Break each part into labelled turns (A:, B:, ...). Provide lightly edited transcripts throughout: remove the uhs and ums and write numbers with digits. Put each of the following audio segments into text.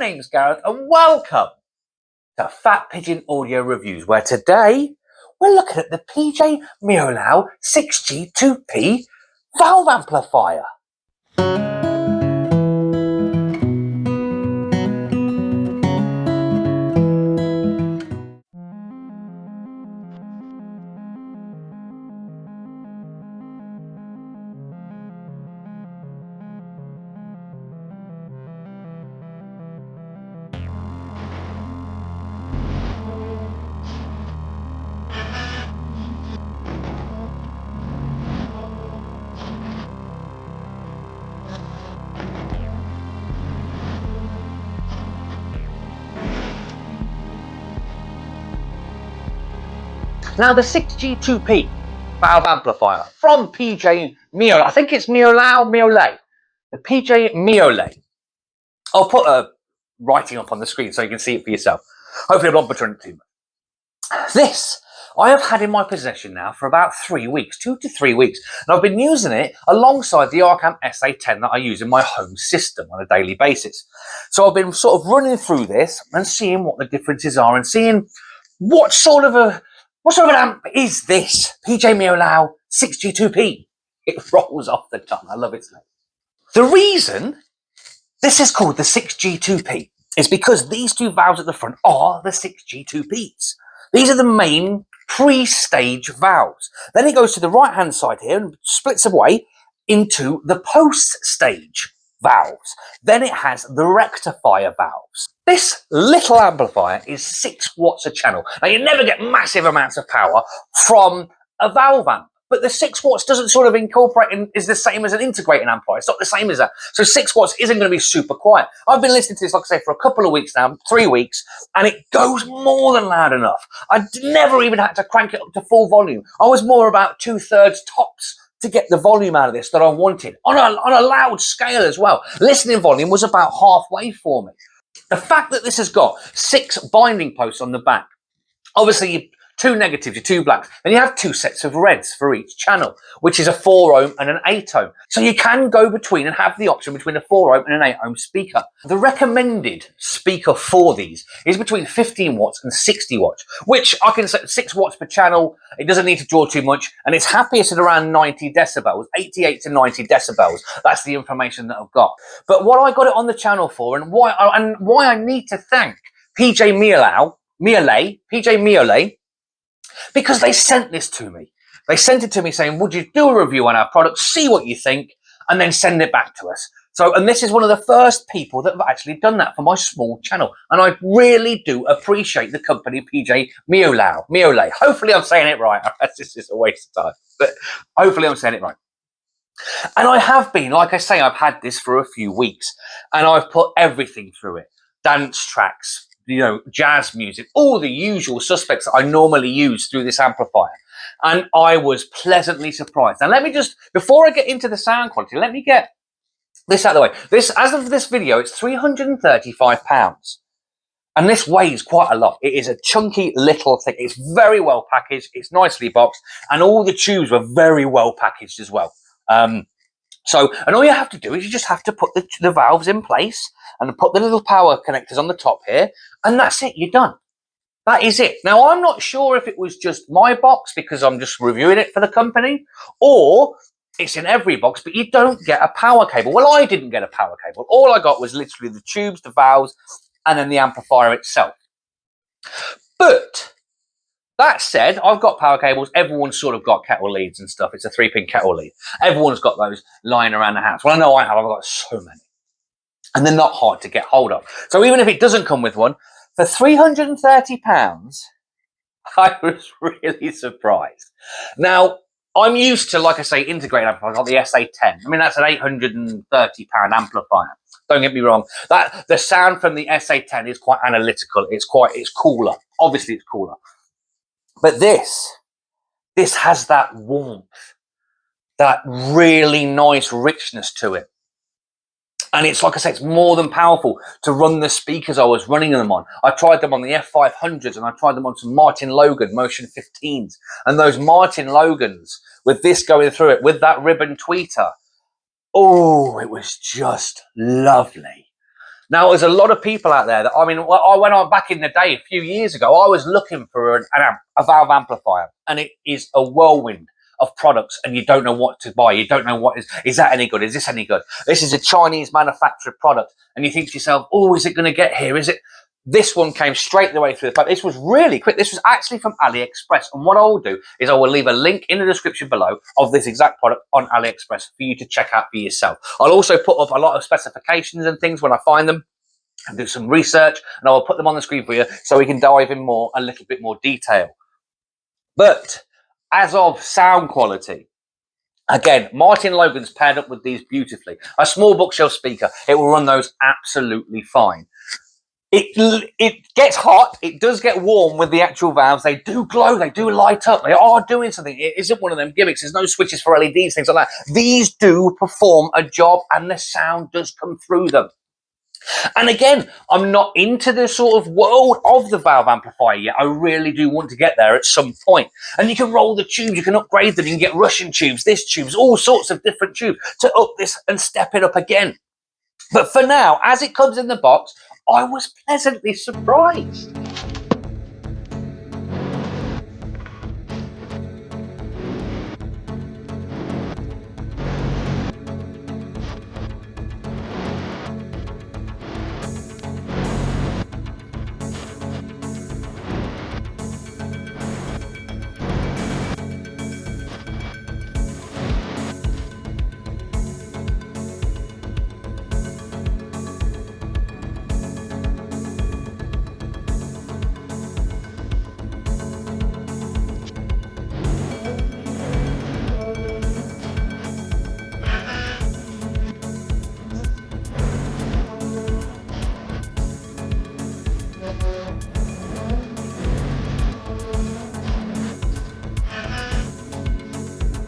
A: name's Gareth and welcome to Fat Pigeon Audio Reviews, where today we're looking at the PJ Miaolai 6G2P valve amplifier. Now the 6G2P valve amplifier from PJ Miaolai, I think it's Miaolai, the PJ Miaolai. I'll put a writing up on the screen so you can see it for yourself. Hopefully I'm not butchering it too much. This I have had in my possession now for about 3 weeks, 2 to 3 weeks, and I've been using it alongside the Arcam SA10 that I use in my home system on a daily basis. So I've been sort of running through this and seeing what the differences are and seeing what sort of an amp is this PJ Miaolai 6G2P. It rolls off the tongue. I love its name. The reason this is called the 6G2P is because these two valves at the front are the 6G2Ps. These are the main pre-stage valves. Then it goes to the right-hand side here and splits away into the post-stage valves. Then it has the rectifier valves. This little amplifier is 6 watts a channel. Now, you never get massive amounts of power from a valve amp, but the 6 watts doesn't sort of incorporate and is the same as an integrating amplifier. It's not the same as that. So 6 watts isn't going to be super quiet. I've been listening to this, like I say, for a couple of weeks now, 3 weeks, and it goes more than loud enough. I never even had to crank it up to full volume. I was more about 2/3 tops to get the volume out of this that I wanted on a loud scale as well. Listening volume was about halfway for me. The fact that this has got 6 binding posts on the back, obviously 2 negatives, your 2 blacks, and you have 2 sets of reds for each channel, which is a 4 ohm and an 8 ohm. So you can go between and have the option between a 4 ohm and an 8 ohm speaker. The recommended speaker for these is between 15 watts and 60 watts, which I can say 6 watts per channel. It doesn't need to draw too much, and it's happiest at around 90 decibels, 88 to 90 decibels. That's the information that I've got. But what I got it on the channel for, and why I need to thank PJ Miaolai, because they sent this to me. They sent it to me saying, would you do a review on our product, see what you think, and then send it back to us. So, and this is one of the first people that have actually done that for my small channel. And I really do appreciate the company PJ Miaolai. Hopefully I'm saying it right. This is a waste of time, but hopefully I'm saying it right. And I have been, like I say, I've had this for a few weeks and I've put everything through it. Dance tracks, you know, jazz music, all the usual suspects that I normally use through this amplifier. And I was pleasantly surprised. Now, let me just, before I get into the sound quality, let me get this out of the way. This, as of this video, it's 335 pounds. And this weighs quite a lot. It is a chunky little thing. It's very well packaged. It's nicely boxed. And all the tubes were very well packaged as well. And all you have to do is you just have to put the valves in place and put the little power connectors on the top here, and that's it, you're done. That is it. Now, I'm not sure if it was just my box because I'm just reviewing it for the company, or it's in every box, but you don't get a power cable. Well, I didn't get a power cable. All I got was literally the tubes, the valves, and then the amplifier itself. But that said, I've got power cables. Everyone's sort of got kettle leads and stuff. It's a 3-pin kettle lead. Everyone's got those lying around the house. Well, I know I have. I've got so many. And they're not hard to get hold of. So even if it doesn't come with one, for £330, I was really surprised. Now, I'm used to, like I say, integrated amplifiers. I've got the SA10. I mean, that's an £830 amplifier. Don't get me wrong. The sound from the SA10 is quite analytical. It's cooler. Obviously, it's cooler. But this has that warmth, that really nice richness to it. And it's, like I say, it's more than powerful to run the speakers I was running them on. I tried them on the F500s and I tried them on some Martin Logan Motion 15s. And those Martin Logans, with this going through it, with that ribbon tweeter, oh, it was just lovely. Now, there's a lot of people out there that, I mean, when I back in the day, a few years ago, I was looking for a valve amplifier, and it is a whirlwind of products, and you don't know what to buy. You don't know what is that any good? Is this any good? This is a Chinese manufactured product, and you think to yourself, oh, is it going to get here? Is it? This one came straight the way through the pipe. This was really quick. This was actually from AliExpress. And what I will do is I will leave a link in the description below of this exact product on AliExpress for you to check out for yourself. I'll also put up a lot of specifications and things when I find them and do some research, and I will put them on the screen for you so we can dive in a little bit more detail. But as of sound quality, again, Martin Logan's paired up with these beautifully. A small bookshelf speaker, it will run those absolutely fine. It gets hot, it does get warm with the actual valves. They do glow, they do light up, they are doing something. It isn't one of them gimmicks, there's no switches for LEDs, things like that. These do perform a job, and the sound does come through them. And again, I'm not into the sort of world of the valve amplifier yet. I really do want to get there at some point. And you can roll the tubes, you can upgrade them, you can get Russian tubes, this tubes, all sorts of different tubes to up this and step it up again. But for now, as it comes in the box, I was pleasantly surprised.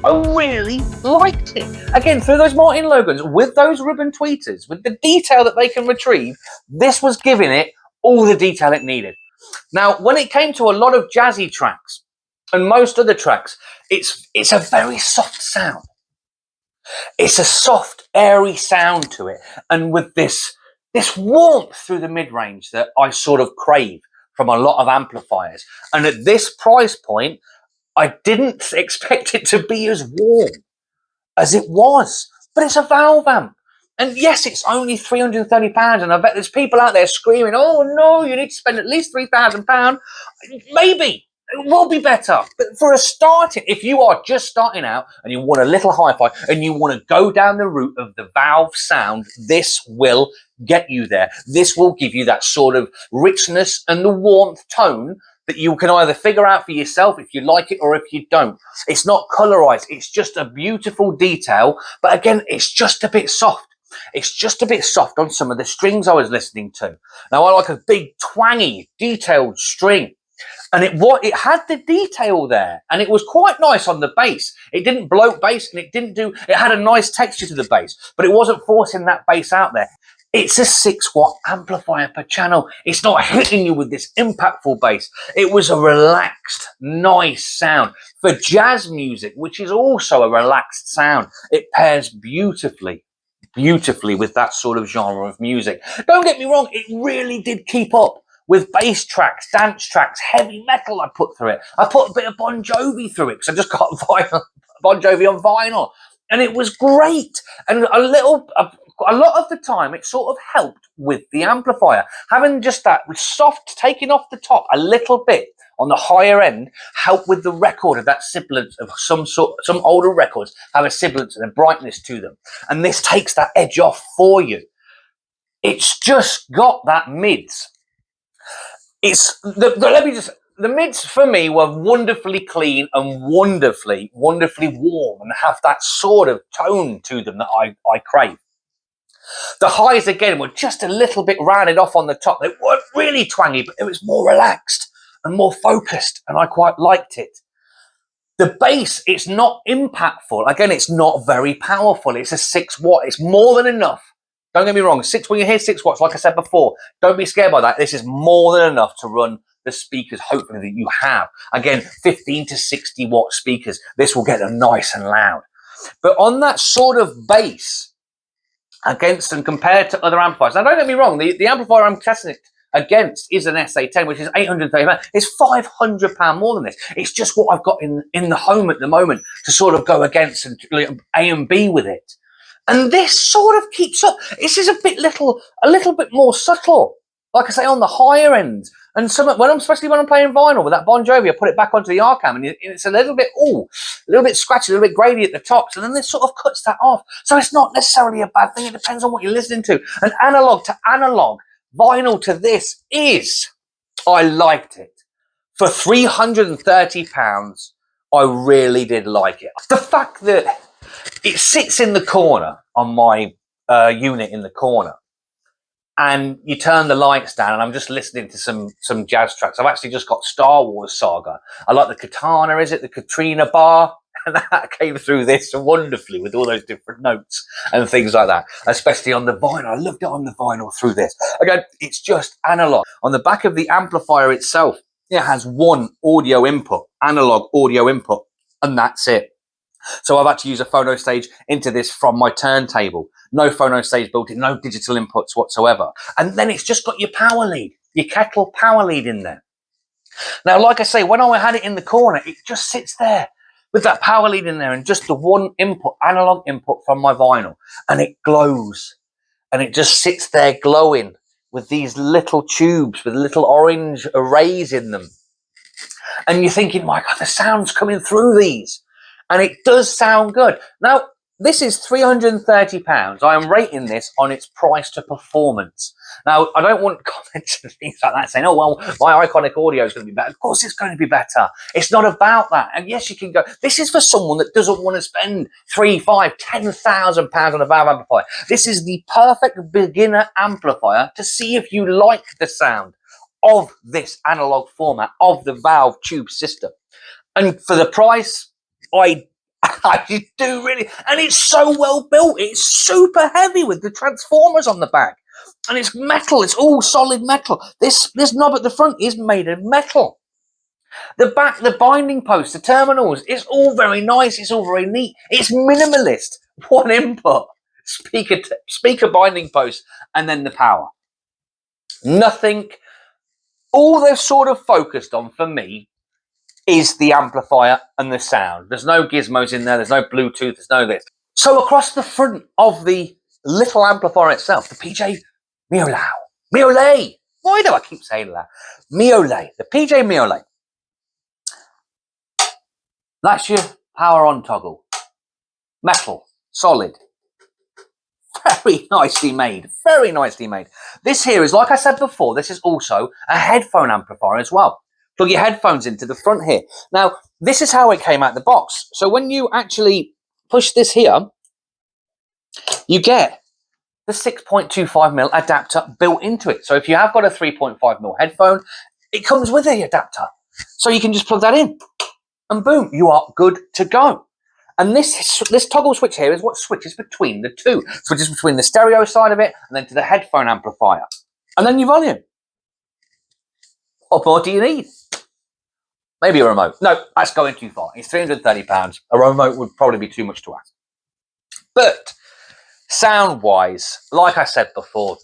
A: I really liked it. Again, through those Martin Logans, with those ribbon tweeters, with the detail that they can retrieve, this was giving it all the detail it needed. Now, when it came to a lot of jazzy tracks and most other tracks, it's a very soft sound. It's a soft, airy sound to it. And with this warmth through the mid-range that I sort of crave from a lot of amplifiers. And at this price point, I didn't expect it to be as warm as it was, but it's a valve amp. And yes, it's only £330, and I bet there's people out there screaming, oh no, you need to spend at least £3,000. Maybe, it will be better. But for a starting, if you are just starting out and you want a little hi-fi and you want to go down the route of the valve sound, this will get you there. This will give you that sort of richness and the warmth tone that you can either figure out for yourself if you like it or if you don't. It's not colorized. It's just a beautiful detail. But again, it's just a bit soft. It's just a bit soft on some of the strings I was listening to. Now, I like a big, twangy, detailed string. And it had the detail there. And it was quite nice on the bass. It didn't bloat bass, and it had a nice texture to the bass. But it wasn't forcing that bass out there. It's a 6-watt amplifier per channel. It's not hitting you with this impactful bass. It was a relaxed, nice sound. For jazz music, which is also a relaxed sound, it pairs beautifully with that sort of genre of music. Don't get me wrong, it really did keep up with bass tracks, dance tracks, heavy metal I put through it. I put a bit of Bon Jovi through it because I just got Bon Jovi on vinyl. And it was great. And a lot of the time, it sort of helped with the amplifier. Having just that soft, taking off the top a little bit on the higher end, helped with the record of that sibilance of some older records have a sibilance and a brightness to them. And this takes that edge off for you. It's just got that mids. The mids for me were wonderfully clean and wonderfully warm and have that sort of tone to them that I crave. The highs, again, were just a little bit rounded off on the top. They weren't really twangy, but it was more relaxed and more focused, and I quite liked it. The bass, it's not impactful. Again, it's not very powerful. It's a 6-watt. It's more than enough. Don't get me wrong. When you hear 6 watts, like I said before, don't be scared by that. This is more than enough to run the speakers, hopefully, that you have. Again, 15 to 60 watt speakers. This will get them nice and loud. But on that sort of bass, against and compared to other amplifiers. Now, don't get me wrong, the amplifier I'm testing it against is an SA10, which is £830. It's £500 more than this. It's just what I've got in the home at the moment to sort of go against and A and B with it. And this sort of keeps up. This is a little bit more subtle. Like I say, on the higher end. And especially when I'm playing vinyl with that Bon Jovi, I put it back onto the Arcam, and it's a little bit scratchy, a little bit grady at the tops, and then this sort of cuts that off. So it's not necessarily a bad thing. It depends on what you're listening to. And analog to analog, vinyl to this I liked it. For £330, I really did like it. The fact that it sits in the corner on my unit in the corner, and you turn the lights down, and I'm just listening to some jazz tracks. I've actually just got Star Wars Saga. I like the Katana, the Katrina bar? And that came through this wonderfully with all those different notes and things like that, especially on the vinyl. I loved it on the vinyl through this. Again, it's just analog. On the back of the amplifier itself, it has one audio input, analog audio input, and that's it. So I've had to use a phono stage into this from my turntable. No phono stage built in, no digital inputs whatsoever. And then it's just got your power lead, your kettle power lead in there. Now, like I say, when I had it in the corner, it just sits there with that power lead in there and just the one input, analog input from my vinyl. And it glows. And it just sits there glowing with these little tubes with little orange arrays in them. And you're thinking, my God, the sound's coming through these. And it does sound good. Now, this is £330. I am rating this on its price to performance. Now, I don't want comments and things like that saying, oh, well, my Iconic audio is going to be better. Of course it's going to be better. It's not about that. And yes, you can go. This is for someone that doesn't want to spend £3,000, £5,000, £10,000 on a valve amplifier. This is the perfect beginner amplifier to see if you like the sound of this analog format of the valve tube system. And for the price, I do really, and it's so well built. It's super heavy with the transformers on the back, and it's metal. It's all solid metal. This knob at the front is made of metal. The back, the binding posts, the terminals, it's all very nice. It's all very neat. It's minimalist. One input, speaker binding post, and then the power. Nothing. All they've sort of focused on for me is the amplifier and the sound. There's no gizmos in there. There's no Bluetooth. There's no this. So across the front of the little amplifier itself, the PJ Miaolai. Why do I keep saying that? Miaolai. The PJ Miaolai. That's your power on toggle. Metal. Solid. Very nicely made. Very nicely made. This here is, like I said before, this is also a headphone amplifier as well. Plug your headphones into the front here. Now, this is how it came out the box. So when you actually push this here, you get the 6.25mm adapter built into it. So if you have got a 3.5mm headphone, it comes with the adapter. So you can just plug that in and boom, you are good to go. And this toggle switch here is what switches between the two. Switches between the stereo side of it and then to the headphone amplifier. And then your volume. What more do you need? Maybe a remote. No, that's going too far. It's £330. A remote would probably be too much to ask. But sound-wise, like I said before,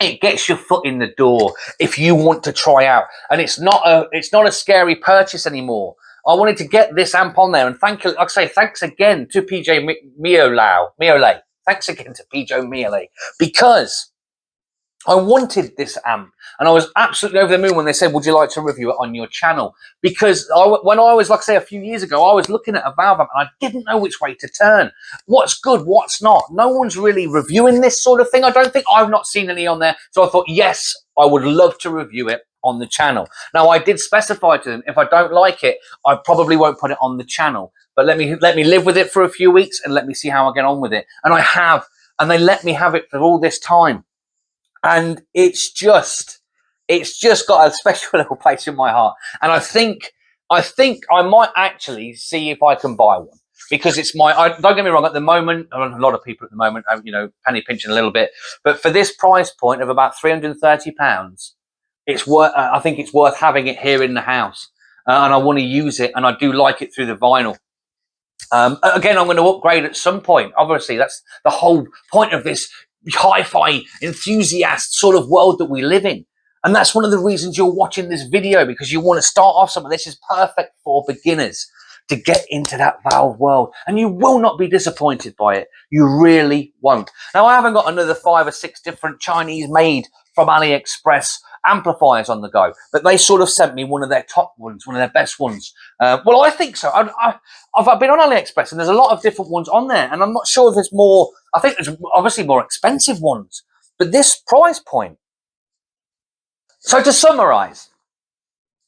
A: it gets your foot in the door if you want to try out. And it's not a scary purchase anymore. I wanted to get this amp on there, and thank you. Like I say, thanks again to PJ Miaolai. Thanks again to PJ Miaolai, because I wanted this amp, and I was absolutely over the moon when they said, would you like to review it on your channel? Because when I was, like I say, a few years ago, I was looking at a valve amp, and I didn't know which way to turn. What's good, what's not? No one's really reviewing this sort of thing. I don't think. I've not seen any on there. So I thought, yes, I would love to review it on the channel. Now, I did specify to them, if I don't like it, I probably won't put it on the channel. But let me live with it for a few weeks and let me see how I get on with it. And I have, and they let me have it for all this time. And it's just got a special little place in my heart. And I think I might actually see if I can buy one, because it's don't get me wrong, at the moment, a lot of people at the moment are, penny pinching a little bit, but for this price point of about £330, it's worth. I think it's worth having it here in the house, and I want to use it, and I do like it through the vinyl. Again, I'm going to upgrade at some point. Obviously, that's the whole point of this hi-fi enthusiast sort of world that we live in. And that's one of the reasons you're watching this video, because you want to start off something. This is perfect for beginners to get into that valve world. And you will not be disappointed by it. You really won't. Now, I haven't got another 5 or 6 different Chinese made from AliExpress amplifiers on the go, but they sort of sent me one of their top ones, one of their best ones. Well, I think so. I've been on AliExpress and there's a lot of different ones on there, and I'm not sure if there's more. I think there's obviously more expensive ones, but this price point. So to summarize,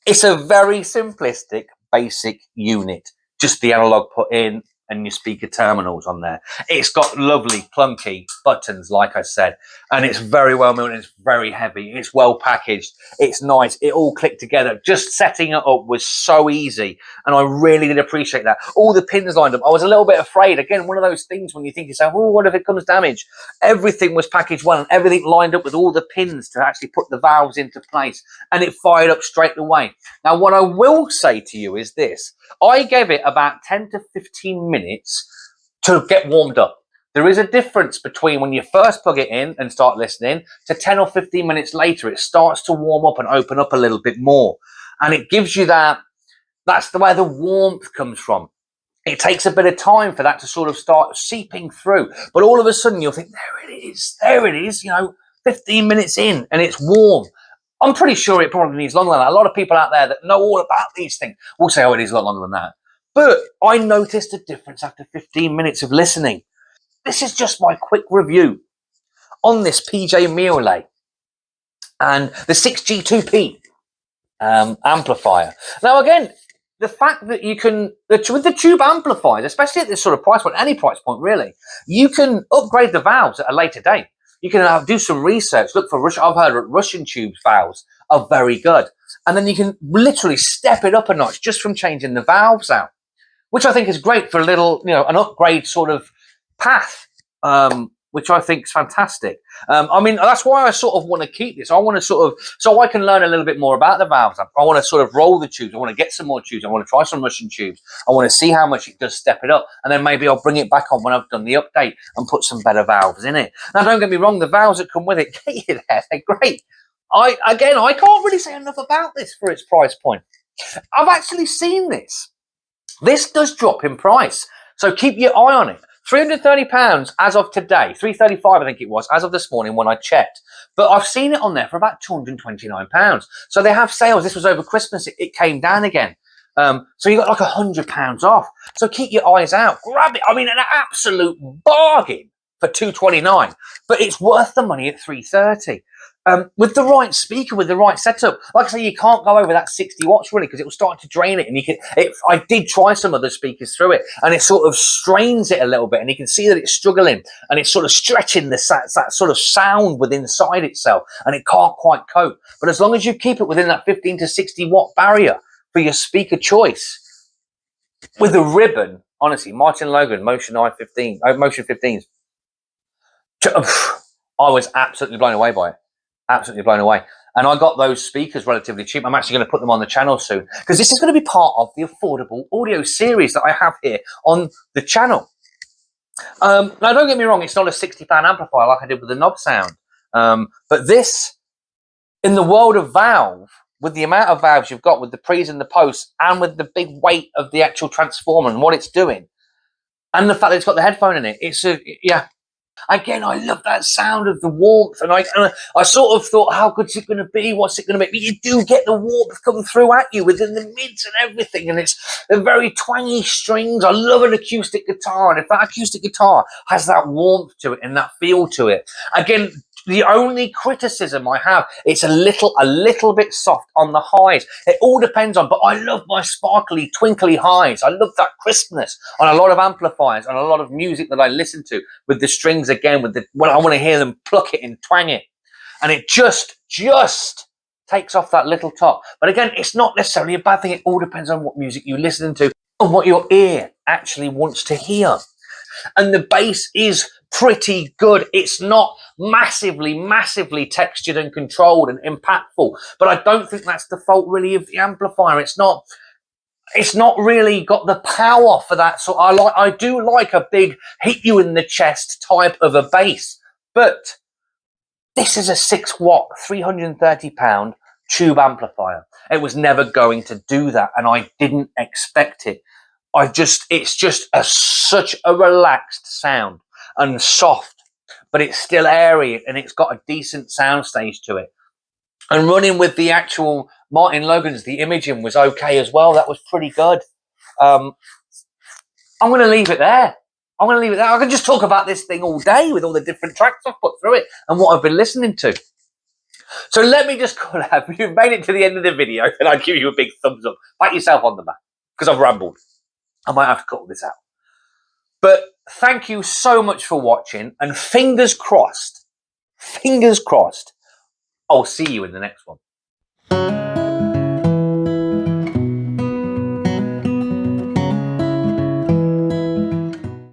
A: it's a very simplistic, basic unit, just the analog put in and your speaker terminals on there. It's got lovely clunky buttons, like I said, and it's very well made. It's very heavy. It's well packaged. It's nice. It all clicked together. Just setting it up was so easy, and I really did appreciate that. All the pins lined up. I was a little bit afraid. Again, one of those things when you think to yourself, oh, what if it comes damaged? Everything was packaged well, and everything lined up with all the pins to actually put the valves into place, and it fired up straight away. Now, what I will say to you is this. I gave it about 10 to 15 minutes to get warmed up. There is a difference between when you first plug it in and start listening to 10 or 15 minutes later, it starts to warm up and open up a little bit more. And it gives you that's the way the warmth comes from. It takes a bit of time for that to sort of start seeping through. But all of a sudden you'll think, there it is, 15 minutes in and it's warm. I'm pretty sure it probably needs longer than that. A lot of people out there that know all about these things will say, oh, it is a lot longer than that. But I noticed a difference after 15 minutes of listening. This is just my quick review on this PJ Miaolai and the 6G2P amplifier. Now, again, the fact that you can, with the tube amplifiers, especially at this sort of price point, any price point really, you can upgrade the valves at a later date. You can do some research, look for I've heard that Russian tube valves are very good. And then you can literally step it up a notch just from changing the valves out, which I think is great for a little, an upgrade sort of path, which I think is fantastic. I mean, that's why I sort of want to keep this. I want to so I can learn a little bit more about the valves. I want to sort of roll the tubes. I want to get some more tubes. I want to try some Russian tubes. I want to see how much it does step it up. And then maybe I'll bring it back on when I've done the update and put some better valves in it. Now, don't get me wrong. The valves that come with it, get you there. They're great. I can't really say enough about this for its price point. I've actually seen this. This does drop in price. So keep your eye on it. £330 as of today, £335 I think it was, as of this morning when I checked. But I've seen it on there for about £229. So they have sales. This was over Christmas. It came down again. So you got like £100 off. So keep your eyes out. Grab it. I mean, an absolute bargain for £229. But it's worth the money at £330. With the right speaker, with the right setup. Like I say, you can't go over that 60 watts really because it will start to drain it. And I did try some other speakers through it, and it sort of strains it a little bit, and you can see that it's struggling, and it's sort of stretching that sort of sound within inside itself, and it can't quite cope. But as long as you keep it within that 15 to 60 watt barrier for your speaker choice, with a ribbon, honestly, Martin Logan, Motion 15s, I was absolutely blown away by it. Absolutely blown away. And I got those speakers relatively cheap. I'm actually going to put them on the channel soon because this is going to be part of the affordable audio series that I have here on the channel. Now, don't get me wrong, it's not a £60 amplifier like I did with the knob sound. But this, in the world of valve, with the amount of valves you've got with the pre's and the posts and with the big weight of the actual transformer and what it's doing, and the fact that it's got the headphone in it, yeah. Again, I love that sound of the warmth, and I sort of thought, how good's it going to be? What's it going to be? But you do get the warmth coming through at you within the mids and everything, and it's the very twangy strings. I love an acoustic guitar, and if that acoustic guitar has that warmth to it and that feel to it, again, the only criticism I have, it's a little bit soft on the highs. It all depends on, but I love my sparkly, twinkly highs. I love that crispness on a lot of amplifiers and a lot of music that I listen to with the strings again, when I want to hear them pluck it and twang it. And it just takes off that little top. But again, it's not necessarily a bad thing. It all depends on what music you listen to and what your ear actually wants to hear. And the bass is pretty good. It's not massively textured and controlled and impactful, but I don't think that's the fault really of the amplifier. It's not. it's not really got the power for that. So I do like a big hit you in the chest type of a bass, but this is a 6-watt, 330-pound tube amplifier. It was never going to do that, and I didn't expect it. It's just such a relaxed sound and soft, but it's still airy and it's got a decent sound stage to it. And running with the actual Martin Logan's, the imaging was okay as well. That was pretty good. I'm going to leave it there. I can just talk about this thing all day with all the different tracks I've put through it and what I've been listening to. So let me just call out. If you've made it to the end of the video, then I'd give you a big thumbs up. Pat yourself on the back, because I've rambled. I might have to cut all this out. But thank you so much for watching, and fingers crossed, I'll see you in the next one.